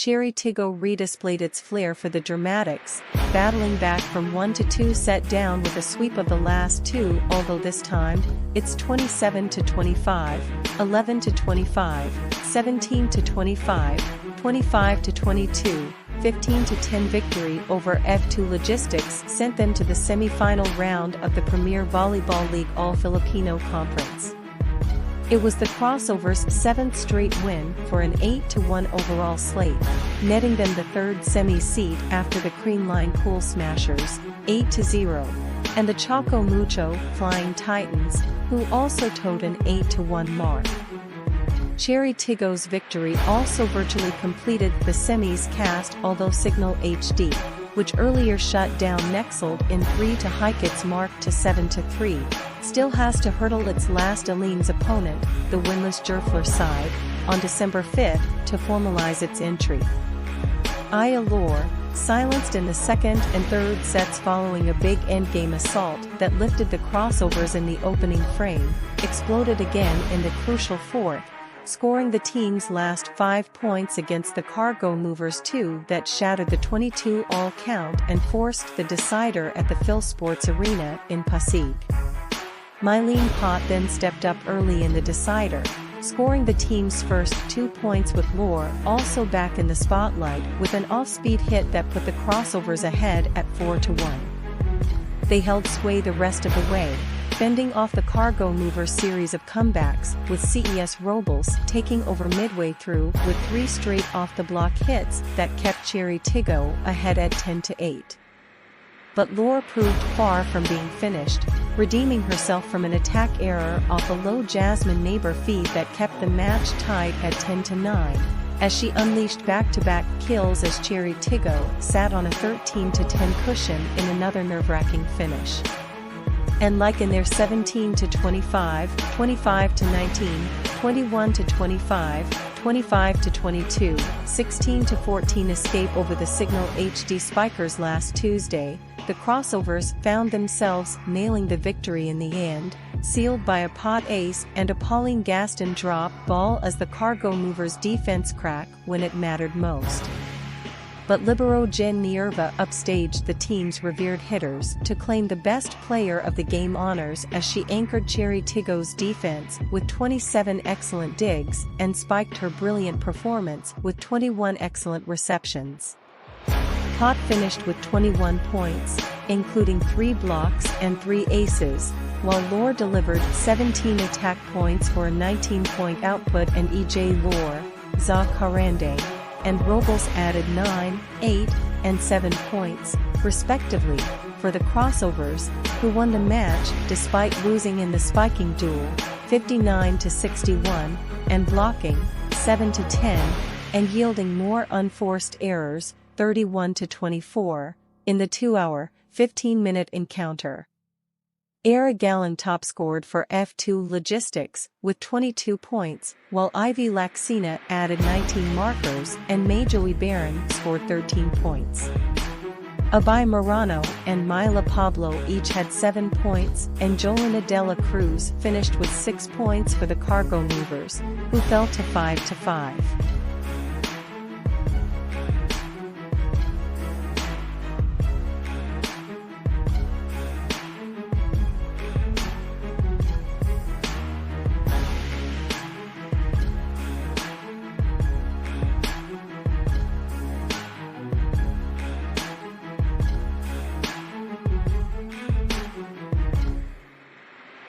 Chery Tiggo redisplayed its flair for the dramatics, battling back from 1-2 set down with a sweep of the last two, although this time, it's 27-25, 11-25, 17-25, 25-22, 15-10 victory over F2 Logistics sent them to the semi-final round of the Premier Volleyball League All-Filipino Conference. It was the Crossovers' 7th straight win for an 8-1 overall slate, netting them the third semi-seed after the Creamline Pool Smashers, 8-0, and the Choco Mucho Flying Titans, who also toed an 8-1 mark. Chery Tiggo's victory also virtually completed the semis cast, although Signal HD, which earlier shut down Nexeld in 3 to hike its mark to 7-3, still has to hurdle its last Aline's opponent, the winless Jerfler side, on December 5 to formalize its entry. Allure, silenced in the second and third sets following a big endgame assault that lifted the Crossovers in the opening frame, exploded again in the crucial fourth, scoring the team's last 5 points against the Cargo Movers 2 that shattered the 22-all count and forced the decider at the Phil Sports Arena in Pasig. Mylene Pott then stepped up early in the decider, scoring the team's first 2 points with Lore also back in the spotlight with an off-speed hit that put the Crossovers ahead at 4-1. They held sway the rest of the way, fending off the Cargo Movers' series of comebacks, with CES Robles taking over midway through with 3 straight off-the-block hits that kept Chery Tiggo ahead at 10-8. But Lore proved far from being finished, redeeming herself from an attack error off a low Jasmine neighbor feed that kept the match tied at 10-9, as she unleashed back-to-back kills as Chery Tiggo sat on a 13-10 cushion in another nerve-wracking finish. And like in their 17-25, 25-19, 21-25, 25-22, 16-14 escape over the Signal HD Spikers last Tuesday, the Crossovers found themselves nailing the victory in the end, sealed by a pot ace and a Pauline Gaston drop ball as the Cargo Movers' defense crack when it mattered most. But libero Jen Nierva upstaged the team's revered hitters to claim the best player of the game honors as she anchored Chery Tiggo's defense with 27 excellent digs and spiked her brilliant performance with 21 excellent receptions. Pott finished with 21 points, including 3 blocks and 3 aces, while Lore delivered 17 attack points for a 19-point output, and EJ Lore, Za Carande, and Robles added 9, 8, and 7 points, respectively, for the Crossovers, who won the match despite losing in the spiking duel, 59-61, and blocking, 7-10, and yielding more unforced errors, 31-24, in the 2-hour, 15-minute encounter. Era Gallon top-scored for F2 Logistics, with 22 points, while Ivy Laxina added 19 markers and Majoey Barron scored 13 points. Abay Morano and Myla Pablo each had 7 points, and Jolina Dela Cruz finished with 6 points for the Cargo Movers, who fell to 5-5.